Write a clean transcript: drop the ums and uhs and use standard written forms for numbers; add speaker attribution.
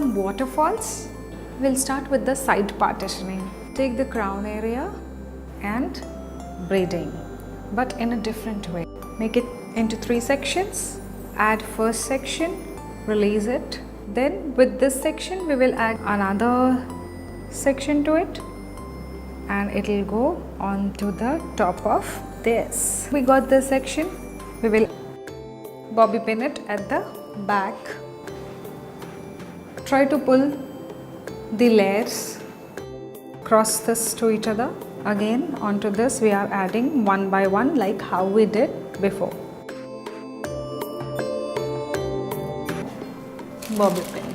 Speaker 1: some waterfalls. We'll start with the side partitioning. Take the crown area and braiding, but in a different way. Make it into 3 sections. Add first section, release it. Then with this section we will add another section to it, and it will go on to the top of this. We got this section. We will bobby pin it at the back. Try to pull the layers, cross this to each other. Again onto this we are adding one by one like how we did before. Bobby pin.